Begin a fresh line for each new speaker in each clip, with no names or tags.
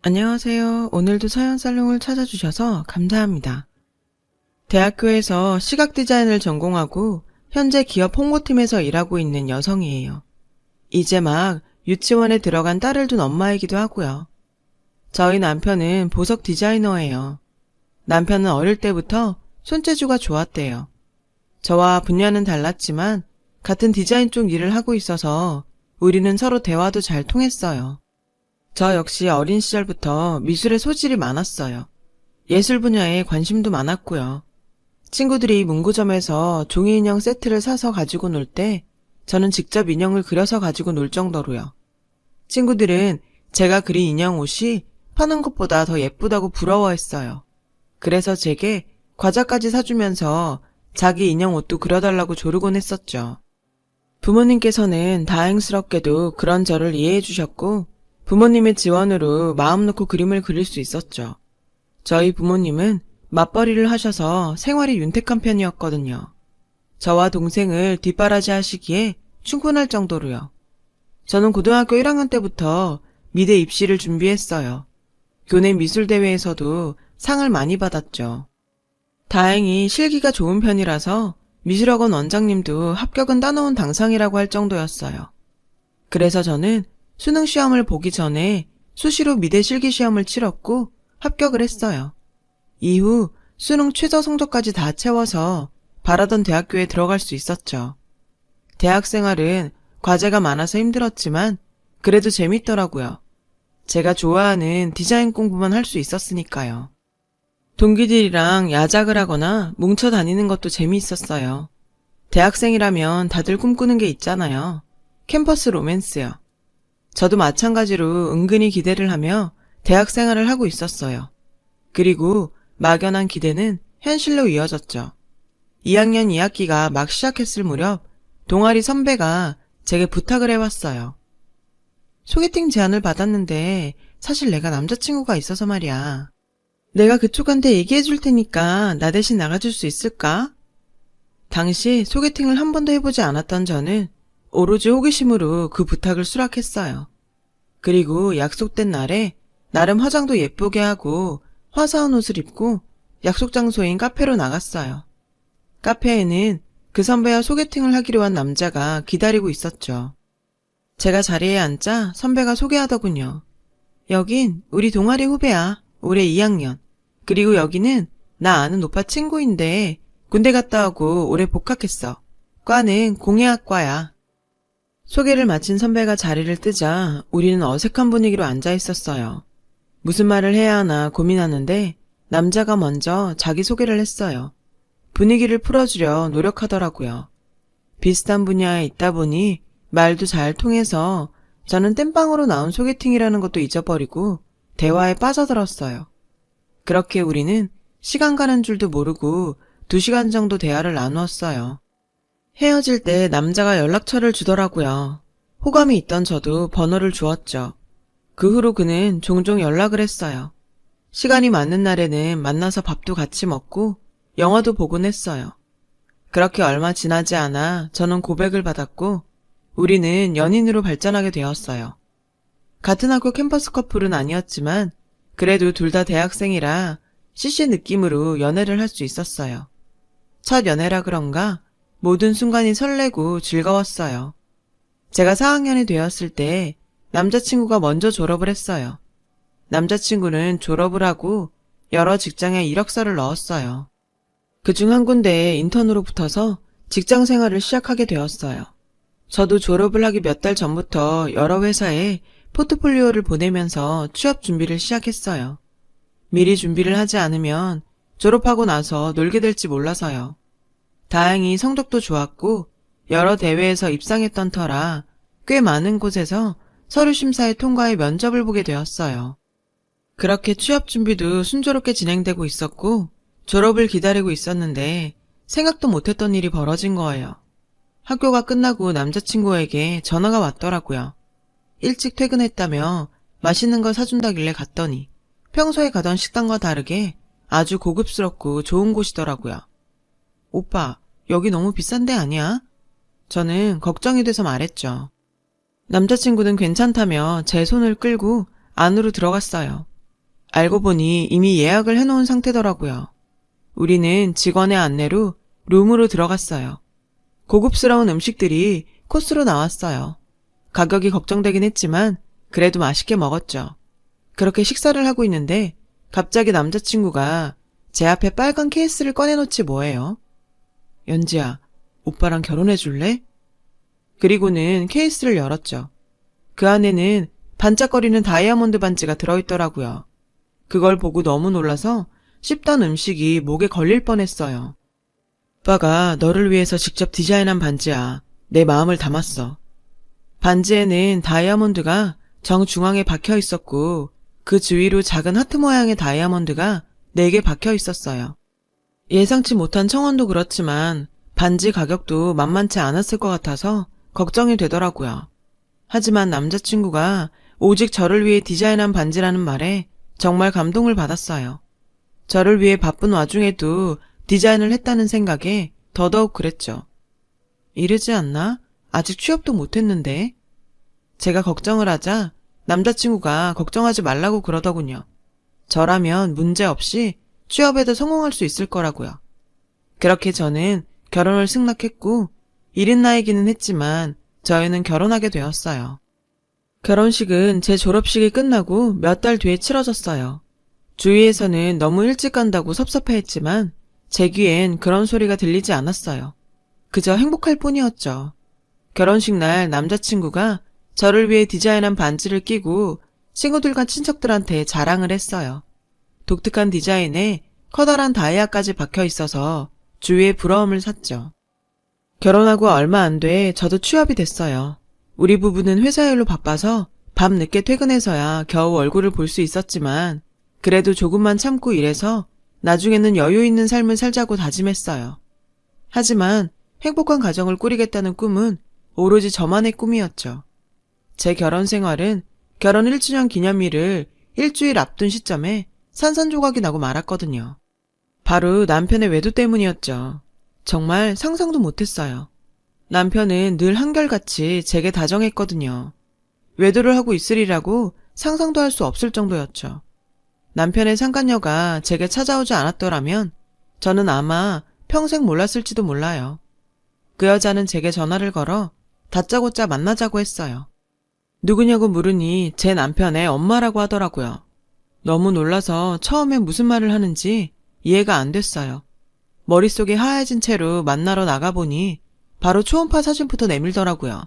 안녕하세요. 오늘도 서현살롱을 찾아주셔서 감사합니다. 대학교에서 시각 디자인을 전공하고 현재 기업 홍보팀에서 일하고 있는 여성이에요. 이제 막 유치원에 들어간 딸을 둔 엄마이기도 하고요. 저희 남편은 보석 디자이너예요. 남편은 어릴 때부터 손재주가 좋았대요. 저와 분야는 달랐지만 같은 디자인 쪽 일을 하고 있어서 우리는 서로 대화도 잘 통했어요. 저 역시 어린 시절부터 미술에 소질이 많았어요. 예술 분야에 관심도 많았고요. 친구들이 문구점에서 종이 인형 세트를 사서 가지고 놀 때 저는 직접 인형을 그려서 가지고 놀 정도로요. 친구들은 제가 그린 인형 옷이 파는 것보다 더 예쁘다고 부러워했어요. 그래서 제게 과자까지 사주면서 자기 인형 옷도 그려달라고 조르곤 했었죠. 부모님께서는 다행스럽게도 그런 저를 이해해 주셨고 부모님의 지원으로 마음 놓고 그림을 그릴 수 있었죠. 저희 부모님은 맞벌이를 하셔서 생활이 윤택한 편이었거든요. 저와 동생을 뒷바라지 하시기에 충분할 정도로요. 저는 고등학교 1학년 때부터 미대 입시를 준비했어요. 교내 미술대회에서도 상을 많이 받았죠. 다행히 실기가 좋은 편이라서 미술학원 원장님도 합격은 따놓은 당상이라고 할 정도였어요. 그래서 저는 수능 시험을 보기 전에 수시로 미대 실기시험을 치렀고 합격을 했어요. 이후 수능 최저 성적까지 다 채워서 바라던 대학교에 들어갈 수 있었죠. 대학 생활은 과제가 많아서 힘들었지만 그래도 재밌더라고요. 제가 좋아하는 디자인 공부만 할 수 있었으니까요. 동기들이랑 야작을 하거나 뭉쳐 다니는 것도 재미있었어요. 대학생이라면 다들 꿈꾸는 게 있잖아요. 캠퍼스 로맨스요. 저도 마찬가지로 은근히 기대를 하며 대학 생활을 하고 있었어요. 그리고 막연한 기대는 현실로 이어졌죠. 2학년 2학기가 막 시작했을 무렵 동아리 선배가 제게 부탁을 해왔어요. 소개팅 제안을 받았는데 사실 내가 남자친구가 있어서 말이야. 내가 그쪽한테 얘기해 줄 테니까 나 대신 나가줄 수 있을까? 당시 소개팅을 한 번도 해보지 않았던 저는 오로지 호기심으로 그 부탁을 수락했어요. 그리고 약속된 날에 나름 화장도 예쁘게 하고 화사한 옷을 입고 약속 장소인 카페로 나갔어요. 카페에는 그 선배와 소개팅을 하기로 한 남자가 기다리고 있었죠. 제가 자리에 앉자 선배가 소개하더군요. 여긴 우리 동아리 후배야. 올해 2학년. 그리고 여기는 나 아는 오빠 친구인데 군대 갔다 오고 올해 복학했어. 과는 공예학과야. 소개를 마친 선배가 자리를 뜨자 우리는 어색한 분위기로 앉아 있었어요. 무슨 말을 해야 하나 고민하는데 남자가 먼저 자기소개를 했어요. 분위기를 풀어주려 노력하더라고요. 비슷한 분야에 있다 보니 말도 잘 통해서 저는 땜빵으로 나온 소개팅이라는 것도 잊어버리고 대화에 빠져들었어요. 그렇게 우리는 시간 가는 줄도 모르고 2시간 정도 대화를 나누었어요. 헤어질 때 남자가 연락처를 주더라고요. 호감이 있던 저도 번호를 주었죠. 그 후로 그는 종종 연락을 했어요. 시간이 맞는 날에는 만나서 밥도 같이 먹고 영화도 보곤 했어요. 그렇게 얼마 지나지 않아 저는 고백을 받았고 우리는 연인으로 발전하게 되었어요. 같은 학교 캠퍼스 커플은 아니었지만 그래도 둘 다 대학생이라 CC 느낌으로 연애를 할 수 있었어요. 첫 연애라 그런가 모든 순간이 설레고 즐거웠어요. 제가 4학년이 되었을 때 남자친구가 먼저 졸업을 했어요. 남자친구는 졸업을 하고 여러 직장에 이력서를 넣었어요. 그중 한 군데에 인턴으로 붙어서 직장 생활을 시작하게 되었어요. 저도 졸업을 하기 몇 달 전부터 여러 회사에 포트폴리오를 보내면서 취업 준비를 시작했어요. 미리 준비를 하지 않으면 졸업하고 나서 놀게 될지 몰라서요. 다행히 성적도 좋았고 여러 대회에서 입상했던 터라 꽤 많은 곳에서 서류 심사에 통과해 면접을 보게 되었어요. 그렇게 취업 준비도 순조롭게 진행되고 있었고 졸업을 기다리고 있었는데 생각도 못했던 일이 벌어진 거예요. 학교가 끝나고 남자친구에게 전화가 왔더라고요. 일찍 퇴근했다며 맛있는 걸 사준다길래 갔더니 평소에 가던 식당과 다르게 아주 고급스럽고 좋은 곳이더라고요. 오빠, 여기 너무 비싼 데 아니야? 저는 걱정이 돼서 말했죠. 남자친구는 괜찮다며 제 손을 끌고 안으로 들어갔어요. 알고 보니 이미 예약을 해놓은 상태더라고요. 우리는 직원의 안내로 룸으로 들어갔어요. 고급스러운 음식들이 코스로 나왔어요. 가격이 걱정되긴 했지만 그래도 맛있게 먹었죠. 그렇게 식사를 하고 있는데 갑자기 남자친구가 제 앞에 빨간 케이스를 꺼내놓지 뭐예요? 연지야, 오빠랑 결혼해 줄래? 그리고는 케이스를 열었죠. 그 안에는 반짝거리는 다이아몬드 반지가 들어있더라고요. 그걸 보고 너무 놀라서 씹던 음식이 목에 걸릴 뻔했어요. 오빠가 너를 위해서 직접 디자인한 반지야. 내 마음을 담았어. 반지에는 다이아몬드가 정중앙에 박혀 있었고 그 주위로 작은 하트 모양의 다이아몬드가 4개 박혀 있었어요. 예상치 못한 청혼도 그렇지만 반지 가격도 만만치 않았을 것 같아서 걱정이 되더라고요. 하지만 남자친구가 오직 저를 위해 디자인한 반지라는 말에 정말 감동을 받았어요. 저를 위해 바쁜 와중에도 디자인을 했다는 생각에 더더욱 그랬죠. 이르지 않나? 아직 취업도 못했는데. 제가 걱정을 하자 남자친구가 걱정하지 말라고 그러더군요. 저라면 문제없이 취업에도 성공할 수 있을 거라고요. 그렇게 저는 결혼을 승낙했고 이른 나이기는 했지만 저희는 결혼하게 되었어요. 결혼식은 제 졸업식이 끝나고 몇 달 뒤에 치러졌어요. 주위에서는 너무 일찍 간다고 섭섭해했지만 제 귀엔 그런 소리가 들리지 않았어요. 그저 행복할 뿐이었죠. 결혼식 날 남자친구가 저를 위해 디자인한 반지를 끼고 친구들과 친척들한테 자랑을 했어요. 독특한 디자인에 커다란 다이아까지 박혀 있어서 주위에 부러움을 샀죠. 결혼하고 얼마 안 돼 저도 취업이 됐어요. 우리 부부는 회사 일로 바빠서 밤 늦게 퇴근해서야 겨우 얼굴을 볼 수 있었지만 그래도 조금만 참고 일해서 나중에는 여유 있는 삶을 살자고 다짐했어요. 하지만 행복한 가정을 꾸리겠다는 꿈은 오로지 저만의 꿈이었죠. 제 결혼 생활은 결혼 1주년 기념일을 일주일 앞둔 시점에 산산조각이 나고 말았거든요. 바로 남편의 외도 때문이었죠. 정말 상상도 못했어요. 남편은 늘 한결같이 제게 다정했거든요. 외도를 하고 있으리라고 상상도 할 수 없을 정도였죠. 남편의 상간녀가 제게 찾아오지 않았더라면 저는 아마 평생 몰랐을지도 몰라요. 그 여자는 제게 전화를 걸어 다짜고짜 만나자고 했어요. 누구냐고 물으니 제 남편의 엄마라고 하더라고요. 너무 놀라서 처음에 무슨 말을 하는지 이해가 안 됐어요. 머릿속이 하얘진 채로 만나러 나가보니 바로 초음파 사진부터 내밀더라고요.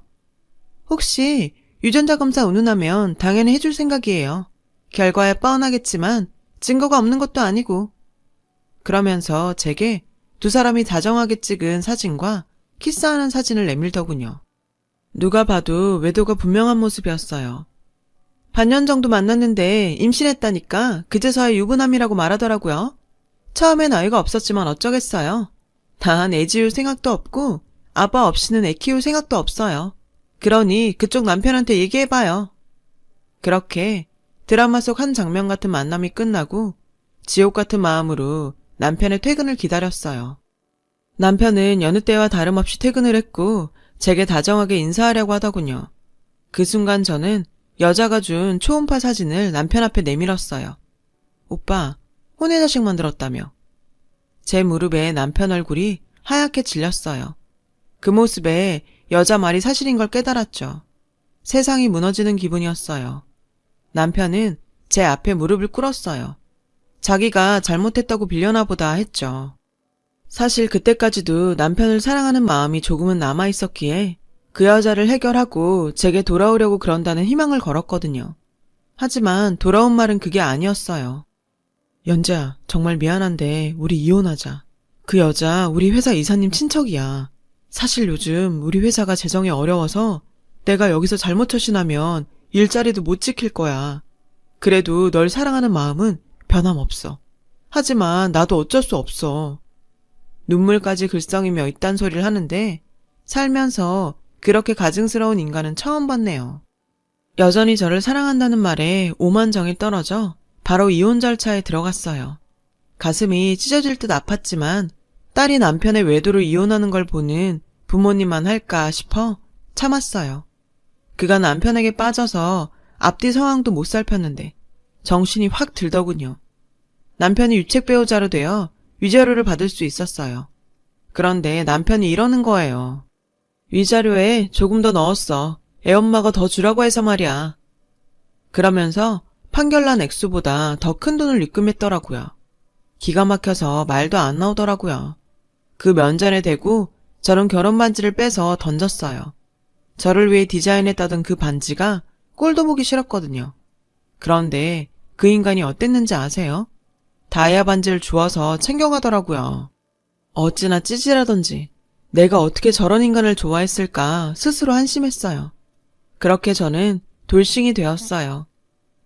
혹시 유전자 검사 운운하면 당연히 해줄 생각이에요. 결과야 뻔하겠지만 증거가 없는 것도 아니고. 그러면서 제게 두 사람이 다정하게 찍은 사진과 키스하는 사진을 내밀더군요. 누가 봐도 외도가 분명한 모습이었어요. 반년 정도 만났는데 임신했다니까 그제서야 유부남이라고 말하더라고요. 처음엔 아이가 없었지만 어쩌겠어요. 난 애 지울 생각도 없고 아빠 없이는 애 키울 생각도 없어요. 그러니 그쪽 남편한테 얘기해봐요. 그렇게 드라마 속 한 장면 같은 만남이 끝나고 지옥 같은 마음으로 남편의 퇴근을 기다렸어요. 남편은 여느 때와 다름없이 퇴근을 했고 제게 다정하게 인사하려고 하더군요. 그 순간 저는 여자가 준 초음파 사진을 남편 앞에 내밀었어요. 오빠, 혼외 자식 만들었다며. 제 무릎에 남편 얼굴이 하얗게 질렸어요. 그 모습에 여자 말이 사실인 걸 깨달았죠. 세상이 무너지는 기분이었어요. 남편은 제 앞에 무릎을 꿇었어요. 자기가 잘못했다고 빌려나 보다 했죠. 사실 그때까지도 남편을 사랑하는 마음이 조금은 남아있었기에 그 여자를 해결하고 제게 돌아오려고 그런다는 희망을 걸었거든요. 하지만 돌아온 말은 그게 아니었어요. 연지야, 정말 미안한데 우리 이혼하자. 그 여자 우리 회사 이사님 친척이야. 사실 요즘 우리 회사가 재정이 어려워서 내가 여기서 잘못 처신하면 일자리도 못 지킬 거야. 그래도 널 사랑하는 마음은 변함없어. 하지만 나도 어쩔 수 없어. 눈물까지 글썽이며 이딴 소리를 하는데 살면서 그렇게 가증스러운 인간은 처음 봤네요. 여전히 저를 사랑한다는 말에 오만정이 떨어져 바로 이혼 절차에 들어갔어요. 가슴이 찢어질 듯 아팠지만 딸이 남편의 외도로 이혼하는 걸 보는 부모님만 할까 싶어 참았어요. 그가 남편에게 빠져서 앞뒤 상황도 못 살폈는데 정신이 확 들더군요. 남편이 유책 배우자로 되어 위자료를 받을 수 있었어요. 그런데 남편이 이러는 거예요. 위자료에 조금 더 넣었어. 애엄마가 더 주라고 해서 말이야. 그러면서 판결난 액수보다 더 큰 돈을 입금했더라고요. 기가 막혀서 말도 안 나오더라고요. 그 면전에 대고 저는 결혼 반지를 빼서 던졌어요. 저를 위해 디자인했다던 그 반지가 꼴도 보기 싫었거든요. 그런데 그 인간이 어땠는지 아세요? 다이아 반지를 주워서 챙겨가더라고요. 어찌나 찌질하던지 내가 어떻게 저런 인간을 좋아했을까 스스로 한심했어요. 그렇게 저는 돌싱이 되었어요.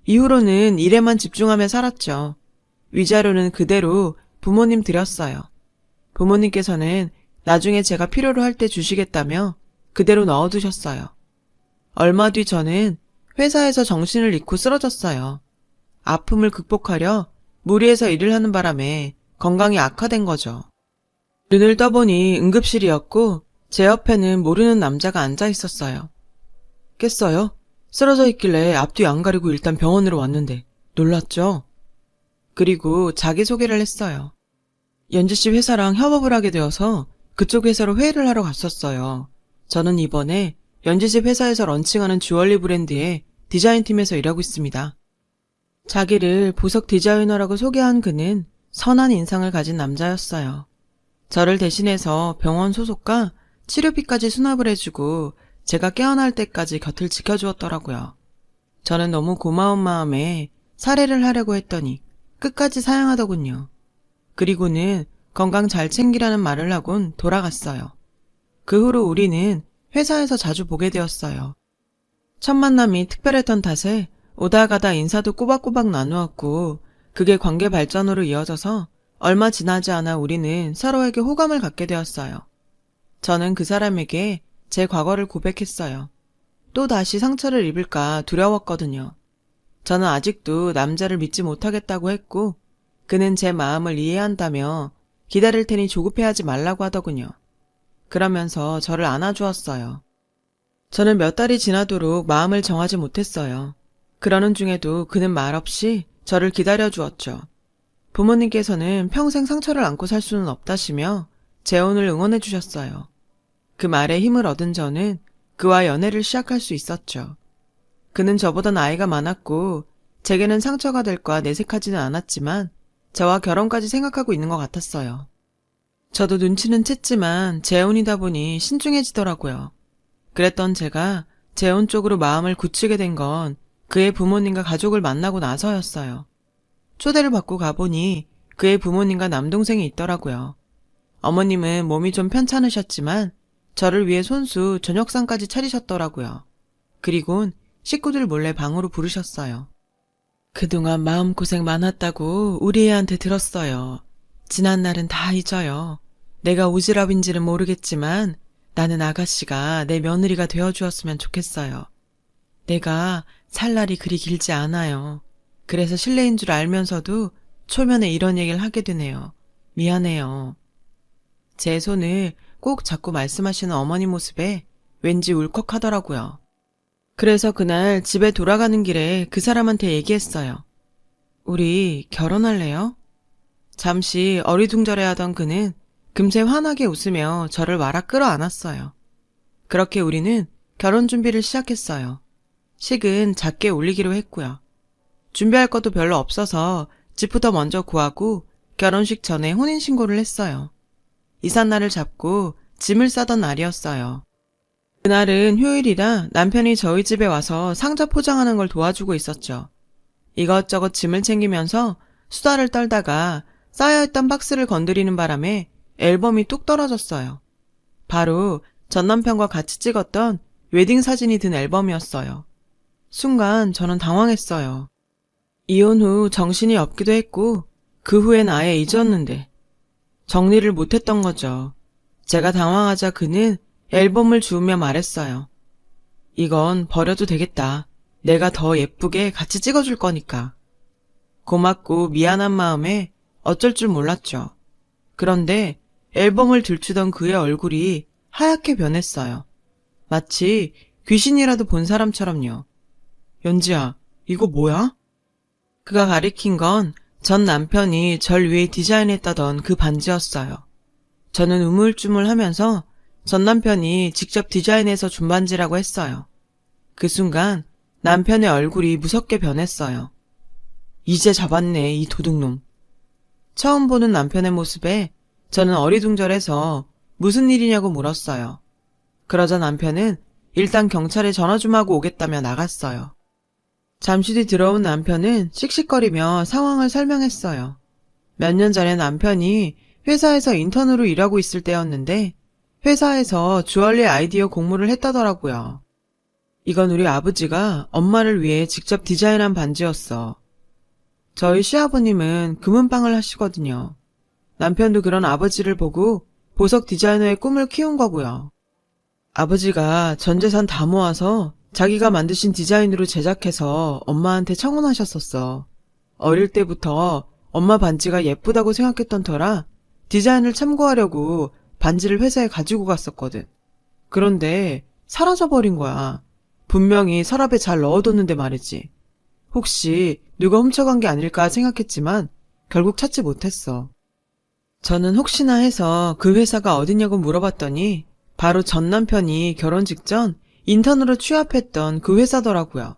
이후로는 일에만 집중하며 살았죠. 위자료는 그대로 부모님 드렸어요. 부모님께서는 나중에 제가 필요로 할 때 주시겠다며 그대로 넣어두셨어요. 얼마 뒤 저는 회사에서 정신을 잃고 쓰러졌어요. 아픔을 극복하려 무리해서 일을 하는 바람에 건강이 악화된 거죠. 눈을 떠보니 응급실이었고 제 옆에는 모르는 남자가 앉아 있었어요. 깼어요? 쓰러져 있길래 앞뒤 안 가리고 일단 병원으로 왔는데 놀랐죠? 그리고 자기소개를 했어요. 연지씨 회사랑 협업을 하게 되어서 그쪽 회사로 회의를 하러 갔었어요. 저는 이번에 연지씨 회사에서 런칭하는 주얼리 브랜드의 디자인팀에서 일하고 있습니다. 자기를 보석 디자이너라고 소개한 그는 선한 인상을 가진 남자였어요. 저를 대신해서 병원 소속과 치료비까지 수납을 해주고 제가 깨어날 때까지 곁을 지켜주었더라고요. 저는 너무 고마운 마음에 살해를 하려고 했더니 끝까지 사양하더군요. 그리고는 건강 잘 챙기라는 말을 하곤 돌아갔어요. 그 후로 우리는 회사에서 자주 보게 되었어요. 첫 만남이 특별했던 탓에 오다 가다 인사도 꼬박꼬박 나누었고 그게 관계 발전으로 이어져서 얼마 지나지 않아 우리는 서로에게 호감을 갖게 되었어요. 저는 그 사람에게 제 과거를 고백했어요. 또 다시 상처를 입을까 두려웠거든요. 저는 아직도 남자를 믿지 못하겠다고 했고 그는 제 마음을 이해한다며 기다릴 테니 조급해하지 말라고 하더군요. 그러면서 저를 안아주었어요. 저는 몇 달이 지나도록 마음을 정하지 못했어요. 그러는 중에도 그는 말없이 저를 기다려주었죠. 부모님께서는 평생 상처를 안고 살 수는 없다시며 재혼을 응원해 주셨어요. 그 말에 힘을 얻은 저는 그와 연애를 시작할 수 있었죠. 그는 저보다 나이가 많았고 제게는 상처가 될까 내색하지는 않았지만 저와 결혼까지 생각하고 있는 것 같았어요. 저도 눈치는 챘지만 재혼이다 보니 신중해지더라고요. 그랬던 제가 재혼 쪽으로 마음을 굳히게 된 건 그의 부모님과 가족을 만나고 나서였어요. 초대를 받고 가보니 그의 부모님과 남동생이 있더라고요. 어머님은 몸이 좀 편찮으셨지만 저를 위해 손수 저녁상까지 차리셨더라고요. 그리곤 식구들 몰래 방으로 부르셨어요. 그동안 마음고생 많았다고 우리 애한테 들었어요. 지난 날은 다 잊어요. 내가 오지랖인지는 모르겠지만 나는 아가씨가 내 며느리가 되어주었으면 좋겠어요. 내가 살 날이 그리 길지 않아요. 그래서 실례인 줄 알면서도 초면에 이런 얘기를 하게 되네요. 미안해요. 제 손을 꼭 잡고 말씀하시는 어머니 모습에 왠지 울컥하더라고요. 그래서 그날 집에 돌아가는 길에 그 사람한테 얘기했어요. 우리 결혼할래요? 잠시 어리둥절해하던 그는 금세 환하게 웃으며 저를 와라 끌어안았어요. 그렇게 우리는 결혼 준비를 시작했어요. 식은 작게 올리기로 했고요. 준비할 것도 별로 없어서 집부터 먼저 구하고 결혼식 전에 혼인신고를 했어요. 이삿날을 잡고 짐을 싸던 날이었어요. 그날은 휴일이라 남편이 저희 집에 와서 상자 포장하는 걸 도와주고 있었죠. 이것저것 짐을 챙기면서 수다를 떨다가 쌓여있던 박스를 건드리는 바람에 앨범이 뚝 떨어졌어요. 바로 전 남편과 같이 찍었던 웨딩 사진이 든 앨범이었어요. 순간 저는 당황했어요. 이혼 후 정신이 없기도 했고 그 후엔 아예 잊었는데 정리를 못했던 거죠. 제가 당황하자 그는 앨범을 주우며 말했어요. 이건 버려도 되겠다. 내가 더 예쁘게 같이 찍어줄 거니까. 고맙고 미안한 마음에 어쩔 줄 몰랐죠. 그런데 앨범을 들추던 그의 얼굴이 하얗게 변했어요. 마치 귀신이라도 본 사람처럼요. 연지야, 이거 뭐야? 그가 가리킨 건 전 남편이 절 위해 디자인했다던 그 반지였어요. 저는 우물쭈물하면서 전 남편이 직접 디자인해서 준 반지라고 했어요. 그 순간 남편의 얼굴이 무섭게 변했어요. 이제 잡았네, 이 도둑놈. 처음 보는 남편의 모습에 저는 어리둥절해서 무슨 일이냐고 물었어요. 그러자 남편은 일단 경찰에 전화 좀 하고 오겠다며 나갔어요. 잠시 뒤 들어온 남편은 씩씩거리며 상황을 설명했어요. 몇 년 전에 남편이 회사에서 인턴으로 일하고 있을 때였는데 회사에서 주얼리 아이디어 공모를 했다더라고요. 이건 우리 아버지가 엄마를 위해 직접 디자인한 반지였어. 저희 시아버님은 금은방을 하시거든요. 남편도 그런 아버지를 보고 보석 디자이너의 꿈을 키운 거고요. 아버지가 전 재산 다 모아서 자기가 만드신 디자인으로 제작해서 엄마한테 청혼하셨었어. 어릴 때부터 엄마 반지가 예쁘다고 생각했던 터라 디자인을 참고하려고 반지를 회사에 가지고 갔었거든. 그런데 사라져버린 거야. 분명히 서랍에 잘 넣어뒀는데 말이지. 혹시 누가 훔쳐간 게 아닐까 생각했지만 결국 찾지 못했어. 저는 혹시나 해서 그 회사가 어디냐고 물어봤더니 바로 전 남편이 결혼 직전 인턴으로 취업했던 그 회사더라고요.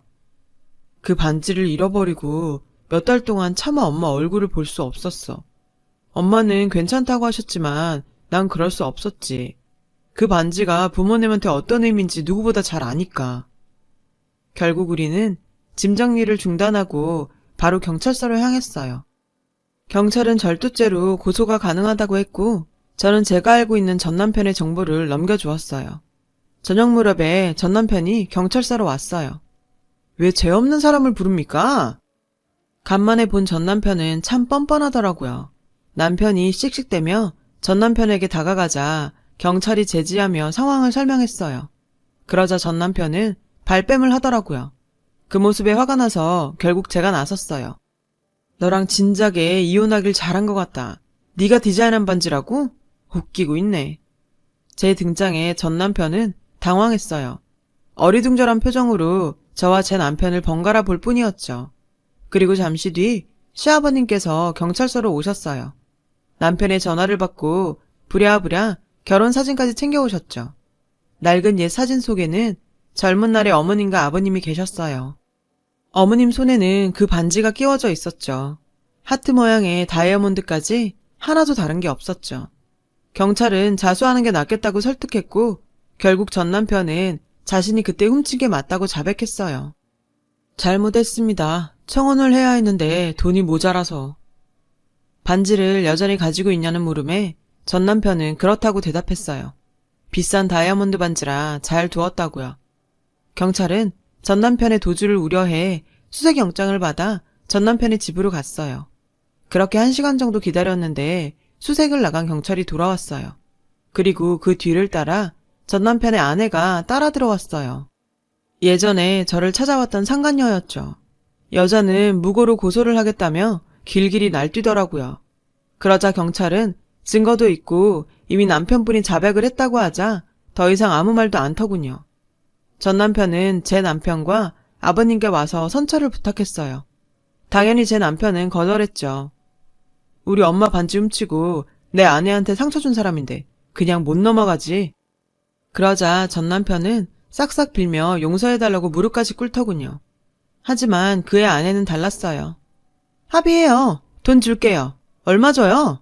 그 반지를 잃어버리고 몇 달 동안 차마 엄마 얼굴을 볼 수 없었어. 엄마는 괜찮다고 하셨지만 난 그럴 수 없었지. 그 반지가 부모님한테 어떤 의미인지 누구보다 잘 아니까. 결국 우리는 짐 정리를 중단하고 바로 경찰서로 향했어요. 경찰은 절도죄로 고소가 가능하다고 했고 저는 제가 알고 있는 전 남편의 정보를 넘겨주었어요. 저녁 무렵에 전 남편이 경찰서로 왔어요. 왜 죄 없는 사람을 부릅니까? 간만에 본 전 남편은 참 뻔뻔하더라고요. 남편이 씩씩대며 전 남편에게 다가가자 경찰이 제지하며 상황을 설명했어요. 그러자 전 남편은 발뺌을 하더라고요. 그 모습에 화가 나서 결국 제가 나섰어요. 너랑 진작에 이혼하길 잘한 것 같다. 네가 디자인한 반지라고? 웃기고 있네. 제 등장에 전 남편은 당황했어요. 어리둥절한 표정으로 저와 제 남편을 번갈아 볼 뿐이었죠. 그리고 잠시 뒤 시아버님께서 경찰서로 오셨어요. 남편의 전화를 받고 부랴부랴 결혼사진까지 챙겨오셨죠. 낡은 옛 사진 속에는 젊은 날의 어머님과 아버님이 계셨어요. 어머님 손에는 그 반지가 끼워져 있었죠. 하트 모양의 다이아몬드까지 하나도 다른 게 없었죠. 경찰은 자수하는 게 낫겠다고 설득했고 결국 전 남편은 자신이 그때 훔친 게 맞다고 자백했어요. 잘못했습니다. 청혼을 해야 했는데 돈이 모자라서. 반지를 여전히 가지고 있냐는 물음에 전 남편은 그렇다고 대답했어요. 비싼 다이아몬드 반지라 잘 두었다고요. 경찰은 전 남편의 도주를 우려해 수색영장을 받아 전 남편의 집으로 갔어요. 그렇게 1시간 정도 기다렸는데 수색을 나간 경찰이 돌아왔어요. 그리고 그 뒤를 따라 전 남편의 아내가 따라 들어왔어요. 예전에 저를 찾아왔던 상간녀였죠. 여자는 무고로 고소를 하겠다며 길길이 날뛰더라고요. 그러자 경찰은 증거도 있고 이미 남편분이 자백을 했다고 하자 더 이상 아무 말도 않더군요. 전 남편은 제 남편과 아버님께 와서 선처를 부탁했어요. 당연히 제 남편은 거절했죠. 우리 엄마 반지 훔치고 내 아내한테 상처 준 사람인데 그냥 못 넘어가지. 그러자 전 남편은 싹싹 빌며 용서해달라고 무릎까지 꿇더군요. 하지만 그의 아내는 달랐어요. 합의해요. 돈 줄게요. 얼마 줘요?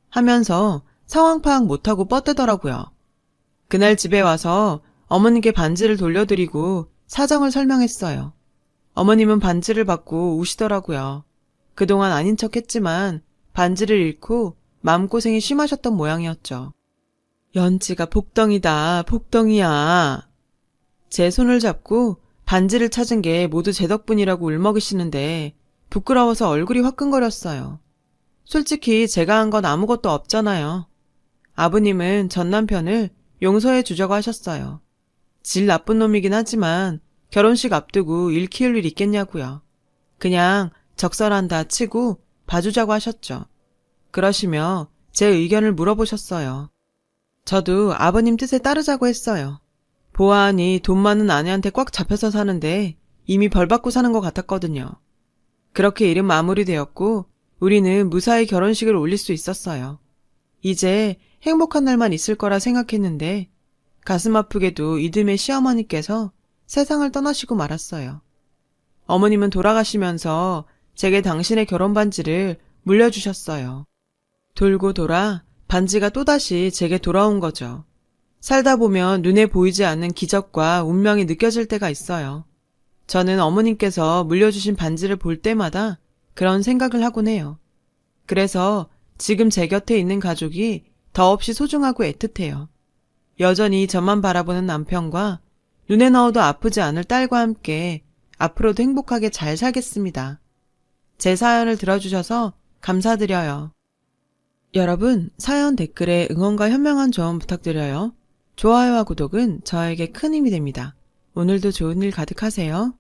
하면서 상황 파악 못하고 뻗대더라고요. 그날 집에 와서 어머님께 반지를 돌려드리고 사정을 설명했어요. 어머님은 반지를 받고 우시더라고요. 그동안 아닌 척 했지만 반지를 잃고 마음고생이 심하셨던 모양이었죠. 연지가 복덩이다, 복덩이야. 제 손을 잡고 반지를 찾은 게 모두 제 덕분이라고 울먹이시는데 부끄러워서 얼굴이 화끈거렸어요. 솔직히 제가 한 건 아무것도 없잖아요. 아버님은 전 남편을 용서해 주자고 하셨어요. 질 나쁜 놈이긴 하지만 결혼식 앞두고 일 키울 일 있겠냐고요. 그냥 적설한다 치고 봐주자고 하셨죠. 그러시며 제 의견을 물어보셨어요. 저도 아버님 뜻에 따르자고 했어요. 보아하니 돈 많은 아내한테 꽉 잡혀서 사는데 이미 벌 받고 사는 것 같았거든요. 그렇게 일은 마무리되었고 우리는 무사히 결혼식을 올릴 수 있었어요. 이제 행복한 날만 있을 거라 생각했는데 가슴 아프게도 이듬해 시어머니께서 세상을 떠나시고 말았어요. 어머님은 돌아가시면서 제게 당신의 결혼 반지를 물려주셨어요. 돌고 돌아 반지가 또다시 제게 돌아온 거죠. 살다 보면 눈에 보이지 않는 기적과 운명이 느껴질 때가 있어요. 저는 어머님께서 물려주신 반지를 볼 때마다 그런 생각을 하곤 해요. 그래서 지금 제 곁에 있는 가족이 더없이 소중하고 애틋해요. 여전히 저만 바라보는 남편과 눈에 넣어도 아프지 않을 딸과 함께 앞으로도 행복하게 잘 살겠습니다. 제 사연을 들어주셔서 감사드려요. 여러분, 사연 댓글에 응원과 현명한 조언 부탁드려요. 좋아요와 구독은 저에게 큰 힘이 됩니다. 오늘도 좋은 일 가득하세요.